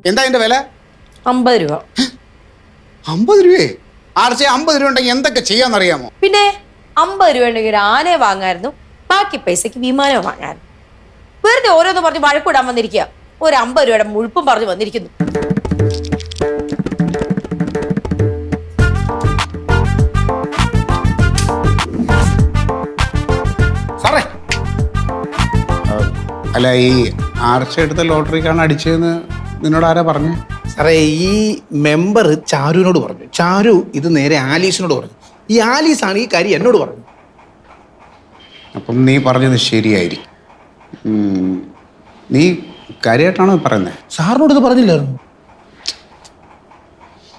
എന്താ അതിന്റെ വില? 50 രൂപ. 50 രൂപയെ? ആർച്ചെ 50 രൂപ ഉണ്ടെങ്കിൽ എന്തൊക്കെ ചെയ്യാന്നറിയാമോ? പിന്നെ 50 രൂപ ഉണ്ടെങ്കിൽ ഒരു ആനയെ വാങ്ങായിരുന്നു, ബാക്കി പൈസക്ക് വിമാനം വാങ്ങായിരുന്നു. വെറുതെ ഓരോന്ന് പറഞ്ഞ് വഴക്കൂടാൻ വന്നിരിക്കുക. ഒരു 50 രൂപയുടെ മുഴുപ്പും പറഞ്ഞു വന്നിരിക്കുന്നു. സാറേ, അല്ല ഈ ആർച്ച എടുത്ത ലോട്ടറിക്കാണ് അടിച്ചതെന്ന് നിന്നോട് ആരാ പറഞ്ഞു? സാറേ, ഈ മെമ്പർ ചാരുവിനോട് പറഞ്ഞു. ചാരു ഇത് നേരെ ആലീസിനോട് പറഞ്ഞു. ഈ ആലീസാണ് ഈ കാര്യം എന്നോട് പറഞ്ഞു. അപ്പം നീ പറഞ്ഞത് ശരിയായിരിക്കും. നീ കാര്യമായിട്ടാണോ പറയുന്നത്? സാറിനോട് ഇത് പറഞ്ഞില്ലായിരുന്നു?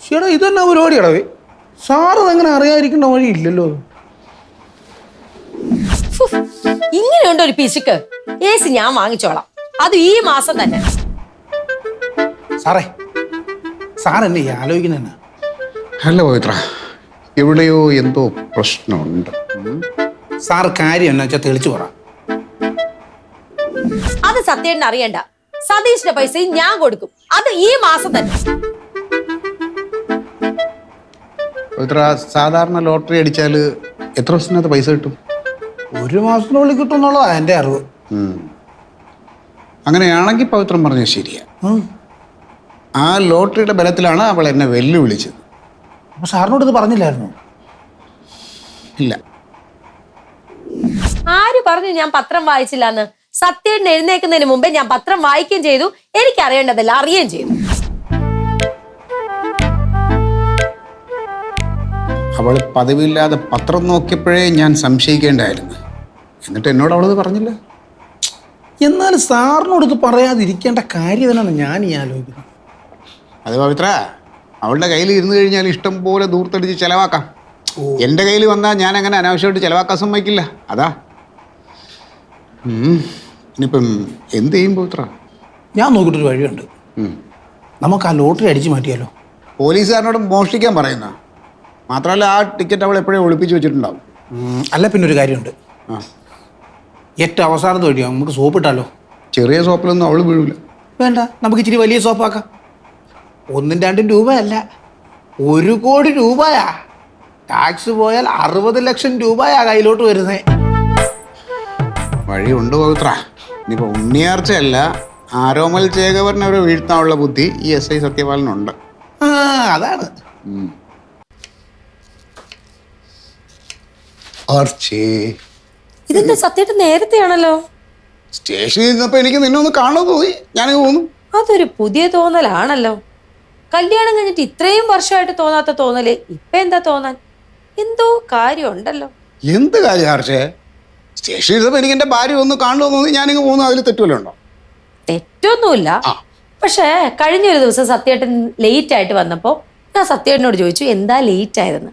ചേട്ടാ, ഇതെന്നാ പരിപാടി അടവേ? സാറ് അങ്ങനെ അറിയാതിരിക്കേണ്ട വഴിയില്ലല്ലോ. ഇങ്ങനെയുണ്ട് ഒരു പിശുക്ക്. AC ഞാൻ വാങ്ങിച്ചോളാം, അത് ഈ മാസം തന്നെ. സാറേ, സാർ എന്നെ ഈ ആലോചിക്കുന്ന അല്ല പവിത്ര, എവിടെയോ എന്തോ പ്രശ്നമുണ്ട്. സാർ കാര്യം എന്നാ വെച്ചാൽ തെളിച്ചു പറ. അത് സത്യേട്ടൻ അറിയണ്ട. സതീഷിന്റെ പൈസയും ഞാൻ കൊടുക്കും, അത് ഈ മാസം തന്നെ. പവിത്ര, സാധാരണ ലോട്ടറി അടിച്ചാൽ എത്ര ദിവസത്തിനകത്ത് പൈസ കിട്ടും? 1 മാസത്തിനുള്ളിൽ കിട്ടും എന്നുള്ളതാ എൻ്റെ അറിവ്. അങ്ങനെയാണെങ്കിൽ പവിത്രം പറഞ്ഞത് ശരിയാ. ആ ലോട്ടറിയുടെ ബലത്തിലാണ് അവൾ എന്നെ വെല്ലുവിളിച്ചത്. അപ്പൊ സാറിനോട് ഇത് പറഞ്ഞില്ലായിരുന്നു? ഇല്ല. ആര് പറഞ്ഞു ഞാൻ പത്രം വായിച്ചില്ലാന്ന്? സത്യേട്ടൻ എഴുന്നേക്കുന്നതിന് മുമ്പേ ഞാൻ പത്രം വായിക്കുകയും ചെയ്തു, എനിക്ക് അറിയേണ്ടതല്ല അറിയുകയും ചെയ്തു. അവൾ പതിവില്ലാതെ പത്രം നോക്കിയപ്പോഴേ ഞാൻ സംശയിക്കേണ്ടായിരുന്നു. എന്നിട്ട് എന്നോട് അവളത് പറഞ്ഞില്ല. എന്നാലും സാറിനോട് ഇത് പറയാതിരിക്കേണ്ട കാര്യം എന്നാണ് ഞാൻ ഈ ആലോചിക്കുന്നത്. അത് പവിത്ര, അവളുടെ കയ്യിൽ ഇരുന്ന് കഴിഞ്ഞാൽ ഇഷ്ടം പോലെ ദൂർത്തടിച്ച് ചെലവാക്കാം. എൻ്റെ കയ്യിൽ വന്നാൽ ഞാൻ അങ്ങനെ അനാവശ്യമായിട്ട് ചെലവാക്കാൻ സമ്മതിക്കില്ല. അതാ. ഇനിയിപ്പം എന്ത് ചെയ്യും പവിത്ര? ഞാൻ നോക്കിയിട്ടൊരു വഴിയുണ്ട്. നമുക്ക് ആ ലോട്ടറി അടിച്ചു മാറ്റിയാലോ? പോലീസുകാരനോട് മോഷ്ടിക്കാൻ പറയുന്ന മാത്രമല്ല, ആ ടിക്കറ്റ് അവൾ എപ്പോഴും ഒളിപ്പിച്ച് വെച്ചിട്ടുണ്ടാവും. അല്ല, പിന്നെ ഒരു കാര്യമുണ്ട്. ഏറ്റവും അവസാനത്തെ വഴിയാണ്, നമുക്ക് സോപ്പിട്ടാലോ? ചെറിയ സോപ്പിലൊന്നും അവൾ വീഴില്ല. വേണ്ട, നമുക്ക് ഇച്ചിരി വലിയ സോപ്പാക്കാം. 1 2 രൂപയല്ല, 1 കോടി രൂപയാ. ടാക്സ് പോയാൽ 60 ലക്ഷം രൂപയാ കയ്യിലോട്ട് വരുന്നേ. വഴിയുണ്ട് പവിത്ര. ഇനിയിപ്പോൾ ഉണ്ണിയാർച്ചയല്ല, ആരോമൽ ചേകവറിനെ അവരെ വീഴ്ത്താനുള്ള ബുദ്ധി ഈ SI സത്യപാലനുണ്ട്. അതാണ്. ആർച്ചേ, ഇതെന്താ സത്യേട്ടൻ നേരത്തെയാണല്ലോ? സ്റ്റേഷനിൽ ഇരുന്നപ്പോൾ എനിക്ക് നിന്നെ ഒന്ന് കാണുമെന്ന് തോന്നി, ഞാനിങ്ങ് പോന്നു. അതൊരു പുതിയ തോന്നലാണല്ലോ. കല്യാണം കഴിഞ്ഞിട്ട് ഇത്രയും വർഷമായിട്ട് തോന്നാത്ത തോന്നല് ഇപ്പൊ എന്താ തോന്നാൻ? എന്തോ കാര്യമുണ്ടല്ലോ. എന്ത് കാര്യം ആർച്ചേ? സ്റ്റേഷനിൽ ഇരുന്നപ്പോൾ എനിക്ക് എൻ്റെ ഭാര്യ ഒന്ന് കാണുമെന്ന് തോന്നി, ഞാനിങ്ങ് പോന്നു. അതിൽ തെറ്റുമല്ലോ ഉണ്ടോ? തെറ്റൊന്നുമില്ല. പക്ഷേ കഴിഞ്ഞൊരു ദിവസം സത്യേട്ടൻ ലേറ്റ് ആയിട്ട് വന്നപ്പോ ഞാൻ സത്യേട്ടനോട് ചോദിച്ചു എന്താ ലേറ്റ് ആയതെന്ന്.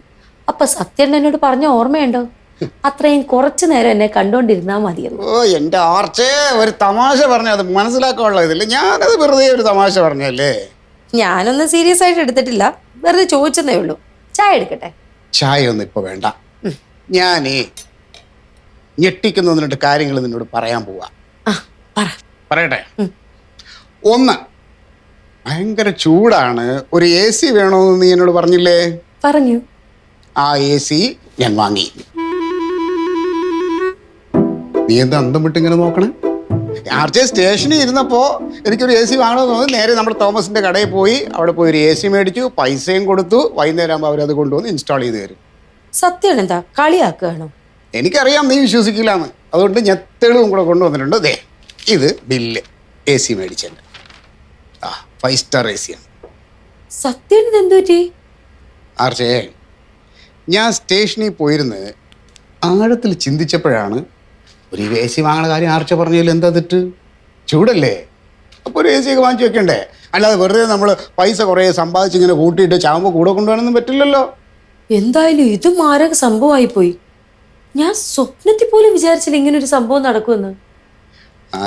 അപ്പൊ സത്യേട്ടൻ എന്നോട് പറഞ്ഞ ഓർമ്മയുണ്ടോ? അത്രയും കുറച്ചു നേരം എന്നെ കണ്ടോണ്ടിരുന്നാ മതിയെന്ന്. ഓ എൻ്റെ ആർച്ചേ, ഒരു തമാശ പറഞ്ഞത് മനസ്സിലാക്കാനുള്ള ഇതില്ല. ഞാനത് വെറുതെ ഒരു തമാശ പറഞ്ഞല്ലേ. ഞാനൊന്നും സീരിയസ് ആയിട്ട് എടുത്തിട്ടില്ല, വെറുതെ ചോദിച്ചെന്നേ ഉള്ളൂ. ചായ എടുക്കട്ടെ? ചായ ഒന്നും ഇപ്പൊ വേണ്ട. ഞാനേ ഞെട്ടിക്കുന്നതിനിട്ട് കാര്യങ്ങൾ നിന്നോട് പറയാൻ പോവാ. പറയട്ടെ? 1, ഭയങ്കര ചൂടാണ്, ഒരു AC വേണമെന്ന് നീ എന്നോട് പറഞ്ഞില്ലേ? പറഞ്ഞു. ആ AC ഞാൻ വാങ്ങി. നീ എന്താ അന്തം വിട്ട് ഇങ്ങനെ നോക്കണേ? ആർച്ചേ, സ്റ്റേഷനിൽ ഇരുന്നപ്പോ എനിക്കൊരു AC വാങ്ങണമെന്ന് തോന്നി. നേരെ നമ്മുടെ തോമസിന്റെ കടയിൽ പോയി, അവിടെ പോയി ഒരു AC മേടിച്ചു, പൈസയും കൊടുത്തു. വൈകുന്നേരം ആകുമ്പോൾ അവരത് കൊണ്ടുവന്ന് ഇൻസ്റ്റാൾ ചെയ്ത് തരും. സത്യം എന്താ കളിയാക്കുകയാണോ? എനിക്കറിയാം നീ വിശ്വസിക്കില്ലാന്ന്, അതുകൊണ്ട് ഞാൻ തെളിവും കൂടെ കൊണ്ടുവന്നിട്ടുണ്ട്. ദേ, ഇത് ബില്ല്, AC മേടിച്ചെൻ്റെ. 5 സ്റ്റാർ AC ആണ്. സത്യം എന്തു പറ്റി? ആർച്ചേ, ഞാൻ സ്റ്റേഷനിൽ പോയിരുന്ന് ആഴത്തിൽ ചിന്തിച്ചപ്പോഴാണ് ഒരു AC വാങ്ങണ കാര്യം ആർച്ച പറഞ്ഞതിൽ എന്താ തെറ്റ്? ചൂടല്ലേ, അപ്പോൾ ഒരു AC ഒക്കെ വാങ്ങിച്ചു വെക്കണ്ടേ? അല്ലാതെ വെറുതെ നമ്മൾ പൈസ കുറേ സമ്പാദിച്ചിങ്ങനെ കൂട്ടിയിട്ട് ചാകുമ്പോൾ കൂടെ കൊണ്ടുപോകാനൊന്നും പറ്റില്ലല്ലോ. എന്തായാലും ഇത് മാരക സംഭവമായി പോയി. ഞാൻ സ്വപ്നത്തിൽ പോലും വിചാരിച്ചില്ല ഇങ്ങനെ ഒരു സംഭവം നടക്കുമെന്ന്.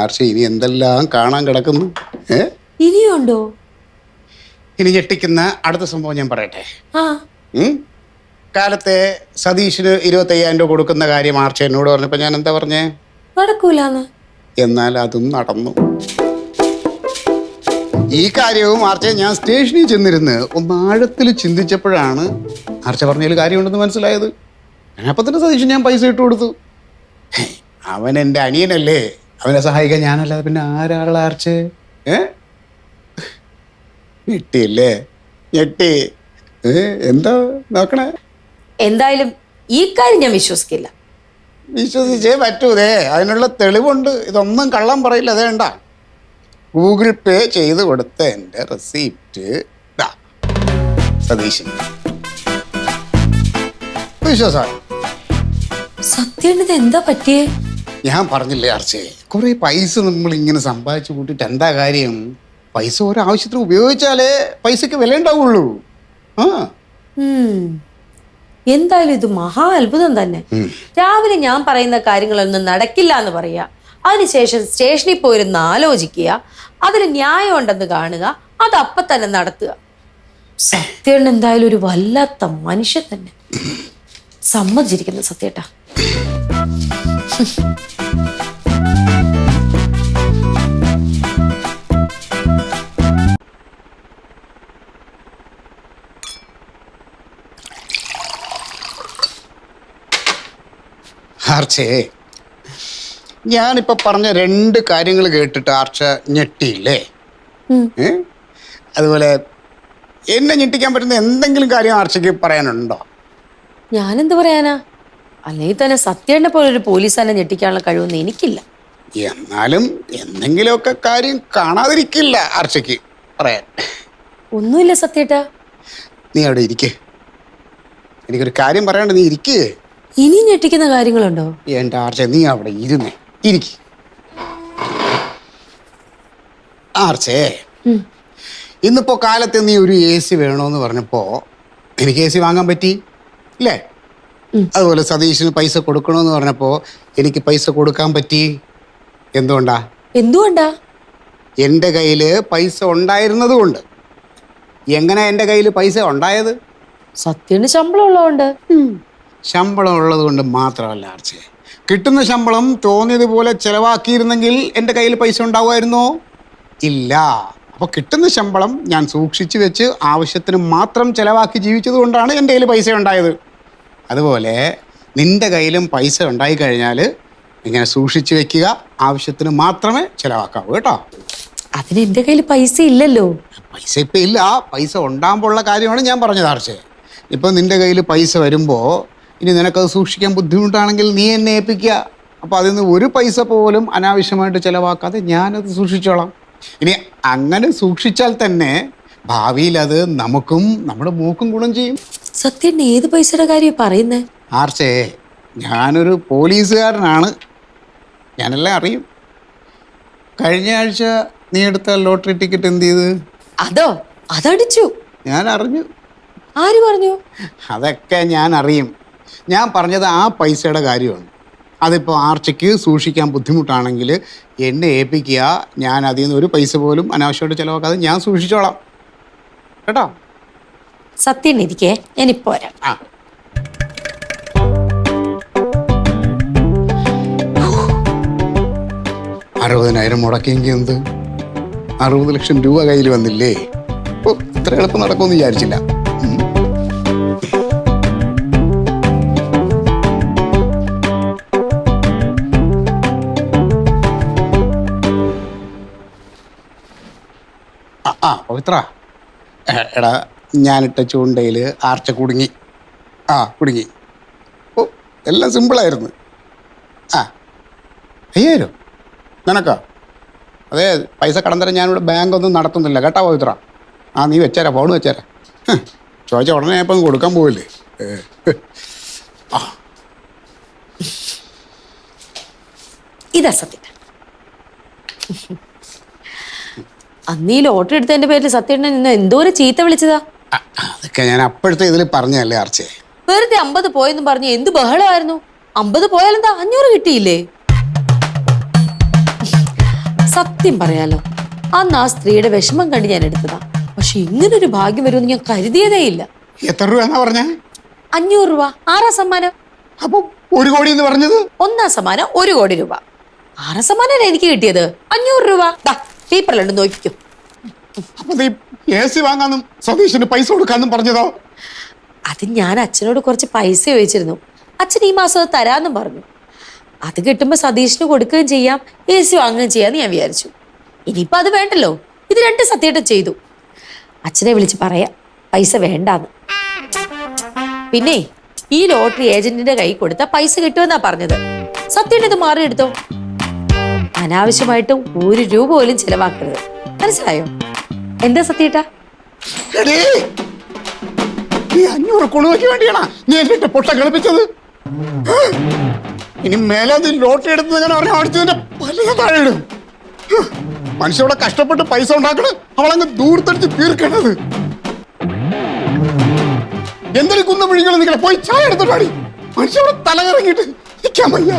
ആർച്ച, ഇനി എന്തെല്ലാം കാണാൻ കിടക്കുന്നു. ഇനിയുണ്ടോ? ഇനി ഞെട്ടിക്കുന്ന അടുത്ത സംഭവം ഞാൻ പറയട്ടെ. ആ, കാലത്തെ സതീഷിന് 25,000 രൂപ കൊടുക്കുന്ന കാര്യം ആർച്ച എന്നോട് പറഞ്ഞപ്പോൾ ഞാൻ എന്താ പറഞ്ഞേ? നടക്കൂലെന്ന്. എന്നാൽ അതും നടന്നു. ഈ കാര്യവും ആർച്ച ഞാൻ സ്റ്റേഷനിൽ ചെന്നിരുന്ന് ഒന്ന് ആഴത്തിൽ ചിന്തിച്ചപ്പോഴാണ് ആർച്ച പറഞ്ഞതിൽ കാര്യമുണ്ടെന്ന് മനസ്സിലായത്. അപ്പം തന്നെ സതീശൻ ഞാൻ പൈസ ഇട്ട് കൊടുത്തു. അവൻ എൻ്റെ അനിയനല്ലേ, അവനെ സഹായിക്കാൻ ഞാനല്ലാതെ പിന്നെ ആരാളുള്ള ആർച്ച? ഞെട്ടിയല്ലേ? ഞെട്ടി. എന്താ നോക്കണേ? എന്തായാലും ഈ കാര്യം ഞാൻ വിശ്വസിക്കില്ല. വിശ്വസിച്ചേ പറ്റൂതേ, അതിനുള്ള തെളിവുണ്ട്. ഇതൊന്നും കള്ളം പറയില്ല. അതേണ്ട, ഗൂഗിൾ പേ ചെയ്ത് കൊടുത്ത എൻ്റെ റെസീപ്റ്റ് സതീശൻ. വിശ്വാസമായി? സത്യേട്ടന് എന്താ പറ്റിയേ? ഞാൻ പറഞ്ഞില്ലേ ആർച്ചേ, കുറെ പൈസ നമ്മൾ ഇങ്ങനെ സമ്പാദിച്ചു കൂട്ടിയിട്ട് എന്താ കാര്യം? പൈസ ഓരോ ആവശ്യത്തിന് ഉപയോഗിച്ചാലേ പൈസക്ക് വില ഉണ്ടാവുള്ളൂ. എന്തായാലും ഇത് മഹാ അത്ഭുതം തന്നെ. രാവിലെ ഞാൻ പറയുന്ന കാര്യങ്ങളൊന്നും നടക്കില്ല എന്ന് പറയാ, അതിനുശേഷം സ്റ്റേഷനിൽ പോയിരുന്ന് ആലോചിക്കുക, അതിൽ ന്യായം ഉണ്ടെന്ന് കാണുക, അത് അപ്പം തന്നെ നടത്തുക. സത്യേട്ടൻ എന്തായാലും ഒരു വല്ലാത്ത മനുഷ്യൻ തന്നെ. സമ്മതിച്ചിരിക്കുന്നു സത്യേട്ടാ. ആർച്ചേ, ഞാനിപ്പോൾ പറഞ്ഞ 2 കാര്യങ്ങൾ കേട്ടിട്ട് ആർച്ച ഞെട്ടിയില്ലേ? അതുപോലെ എന്നെ ഞെട്ടിക്കാൻ പറ്റുന്ന എന്തെങ്കിലും കാര്യം ആർച്ചയ്ക്ക് പറയാനുണ്ടോ? ഞാനെന്ത് പറയാനാ? അല്ലെങ്കിൽ തന്നെ സത്യേട്ടനെ പോലെ ഒരു പോലീസുകാരനെ ഞെട്ടിക്കാനുള്ള കഴിവൊന്നും എനിക്കില്ല. എന്നാലും എന്തെങ്കിലുമൊക്കെ കാര്യം കാണാതിരിക്കില്ല ആർച്ചയ്ക്ക് പറയാൻ. ഒന്നുമില്ല സത്യേട്ടാ. നീ അവിടെ ഇരിക്കേ, എനിക്കൊരു കാര്യം പറയാണ്ട്. നീ ഇരിക്കേ. ഇനി ഞെട്ടിക്കുന്ന കാര്യങ്ങളുണ്ടോ? എൻ്റെ ആർച്ച, നീ അവിടെ ഇരുന്നേ, ഇരിക്ക. ആർച്ചേ, ഇന്നിപ്പോ കാലത്ത് നീ ഒരു AC വേണോന്ന് പറഞ്ഞപ്പോ എനിക്ക് AC വാങ്ങാൻ പറ്റി ഇല്ലേ? അതുപോലെ സതീഷിന് പൈസ കൊടുക്കണമെന്ന് പറഞ്ഞപ്പോ എനിക്ക് പൈസ കൊടുക്കാൻ പറ്റി. എന്തുകൊണ്ടാ? എൻ്റെ കയ്യില് പൈസ ഉണ്ടായിരുന്നത് കൊണ്ട്. എങ്ങനെ എൻ്റെ കയ്യിൽ പൈസ ഉണ്ടായത്? സത്യന് ശമ്പളം ഉള്ളതുകൊണ്ട്. ശമ്പളം ഉള്ളത് കൊണ്ട് മാത്രമല്ല ആർച്ചേ, കിട്ടുന്ന ശമ്പളം തോന്നിയതുപോലെ ചെലവാക്കിയിരുന്നെങ്കിൽ എൻ്റെ കയ്യിൽ പൈസ ഉണ്ടാവുമായിരുന്നോ? ഇല്ല. അപ്പോൾ കിട്ടുന്ന ശമ്പളം ഞാൻ സൂക്ഷിച്ചു വെച്ച് ആവശ്യത്തിന് മാത്രം ചെലവാക്കി ജീവിച്ചത് കൊണ്ടാണ് എൻ്റെ കയ്യിൽ പൈസ ഉണ്ടായത്. അതുപോലെ നിൻ്റെ കയ്യിലും പൈസ ഉണ്ടായിക്കഴിഞ്ഞാൽ ഇങ്ങനെ സൂക്ഷിച്ചു വെക്കുക, ആവശ്യത്തിന് മാത്രമേ ചിലവാക്കാവൂ കേട്ടോ. അതിന് എൻ്റെ കയ്യിൽ പൈസ ഇല്ലല്ലോ. പൈസ ഇപ്പം ഇല്ല, പൈസ ഉണ്ടാകുമ്പോൾ ഉള്ള കാര്യമാണ് ഞാൻ പറഞ്ഞത് ആർച്ചേ. ഇപ്പം നിൻ്റെ കയ്യിൽ പൈസ വരുമ്പോൾ ഇനി നിനക്കത് സൂക്ഷിക്കാൻ ബുദ്ധിമുട്ടാണെങ്കിൽ നീ എന്നെ ഏൽപ്പിക്കുക. അപ്പോൾ അതിൽ നിന്ന് ഒരു പൈസ പോലും അനാവശ്യമായിട്ട് ചിലവാക്കാതെ ഞാനത് സൂക്ഷിച്ചോളാം. ഇനി അങ്ങനെ സൂക്ഷിച്ചാൽ തന്നെ ഭാവിയിൽ അത് നമുക്കും നമ്മുടെ മൂക്കും ഗുണം ചെയ്യും. സത്യേട്ടൻ ഏത് പൈസയുടെ കാര്യം പറയുന്നേ? ആർച്ചേ, ഞാനൊരു പോലീസുകാരനാണ്, ഞാനെല്ലാം അറിയും. കഴിഞ്ഞ ആഴ്ച നീ എടുത്ത ലോട്ടറി ടിക്കറ്റ് എന്ത് ചെയ്ത്? അതടിച്ചു. ഞാൻ അറിഞ്ഞു. ആര് പറഞ്ഞു? അതൊക്കെ ഞാൻ അറിയും. ഞാൻ പറഞ്ഞത് ആ പൈസയുടെ കാര്യമാണ്. അതിപ്പോൾ ആർച്ചയ്ക്ക് സൂക്ഷിക്കാൻ ബുദ്ധിമുട്ടാണെങ്കിൽ എന്നെ ഏൽപ്പിക്കുക, ഞാൻ അതിൽ നിന്ന് ഒരു പൈസ പോലും അനാവശ്യമായിട്ട് ചിലവാക്കാതെ ഞാൻ സൂക്ഷിച്ചോളാം കേട്ടോ. സത്യം ഇരിക്കേ, ഞാനിപ്പോ വരാം. 60,000 മുടക്കിയെങ്കിൽ എന്ത്, 60 ലക്ഷം രൂപ കയ്യിൽ വന്നില്ലേ? ഓ, ഇത്ര എളുപ്പം നടക്കുമെന്ന് വിചാരിച്ചില്ല. പവിത്ര, എടാ, ഞാനിട്ട ചൂണ്ടയിൽ ആർച്ച കുടുങ്ങി. കുടുങ്ങി. ഓ, എല്ലാം സിമ്പിളായിരുന്നു. 5000 നിനക്കാ? അതെ, പൈസ കടം തരാൻ ഞാനിവിടെ ബാങ്കൊന്നും നടത്തുന്നില്ല കേട്ടോ പവിത്ര. നീ വെച്ചേരാ, ഫോൺ വെച്ചേരാ. ചോദിച്ച ഉടനെ ഞാൻ ഇപ്പം കൊടുക്കാൻ പോവില്ലേ? ഇതാ സത്യം. അന്ന് ഈ ലോട്ടറി എടുത്തതിന്റെ പേരിൽ സത്യേട്ടനെ നിന്ന് എന്തോരം ചീത്ത വിളിച്ചതാ. അതൊക്കെ ഞാൻ അപ്പോഴത്തെ ഇതിൽ പറഞ്ഞല്ലേ ആർച്ചേ. വെറുതെ 50 പോയെന്നും പറഞ്ഞു എന്ത് ബഹളമായിരുന്നു. 50 പോയാലെന്താ, 500 കിട്ടിയില്ലേ? സത്യം പറയാലോ, അന്ന് ആ സ്ത്രീയുടെ വിഷമം കണ്ട് ഞാൻ എടുത്തതാ. പക്ഷെ ഇങ്ങനൊരു ഭാഗ്യം വരുമെന്ന് ഞാൻ കരുതിയതേ ഇല്ല. എത്ര രൂപ പറഞ്ഞ? 500 രൂപ. 6ാം സമ്മാനം. അപ്പൊ 1 കോടി എന്ന് പറഞ്ഞത്? 1ാം സമ്മാനം 1 കോടി രൂപ. ആറ് സമ്മാനം എനിക്ക് കിട്ടിയത് 500 രൂപ. പേപ്പറിലുണ്ട്, നോക്കിക്കോ. അപ്പൊ നീ AC വാങ്ങാനും സതീഷിന് പൈസ കൊടുക്കാന്നും പറഞ്ഞതോ? അത് ഞാൻ അച്ഛനോട് കുറച്ച് പൈസ ചോദിച്ചിരുന്നു. അച്ഛൻ ഈ മാസം അത് തരാന്നും പറഞ്ഞു. അത് കിട്ടുമ്പോൾ സതീഷിന് കൊടുക്കുകയും ചെയ്യാം, AC വാങ്ങുകയും ചെയ്യാന്ന് ഞാൻ വിചാരിച്ചു. ഇനിയിപ്പോൾ അത് വേണ്ടല്ലോ, ഇത് 2 സത്യേട്ടൻ ചെയ്തു. അച്ഛനെ വിളിച്ച് പറയാം പൈസ വേണ്ടാന്ന്. പിന്നെ ഈ ലോട്ടറി ഏജന്റിന്റെ കൈ കൊടുത്താൽ പൈസ കിട്ടുമെന്നാ പറഞ്ഞത്. സത്യേട്ടൻ ഇത് മാറിയെടുത്തോ. അനാവശ്യമായിട്ട് 1 രൂപ പോലും ചിലവാക്കരുത്, മനസ്സിലായോ? എന്താ സത്യേട്ടാ? എടീ, ഈ 500 കുളുവയ്ക്ക് വേണ്ടിയാണോ നീ എന്നിട്ട് പൊട്ട കളിപ്പിച്ചത്? ഇനി മേലെ നീ ലോട്ടറി എടുത്ത് ഞാൻ പറഞ്ഞ അടിച്ചതിന്റെ പല താഴെ ഇടും. മനുഷ്യവിടെ കഷ്ടപ്പെട്ട് പൈസ ഉണ്ടാക്കണം, അവളങ്ങ് ദൂരത്തടിച്ച് തീർക്കണത്. എന്തൊരു കുന്ന വിഴികൾ നിങ്ങളെ പോയി ചായ എടുത്തിട്ടാടി. മനുഷ്യവിടെ തലകറങ്ങിയിട്ട് നിൽക്കാൻ വയ്യ.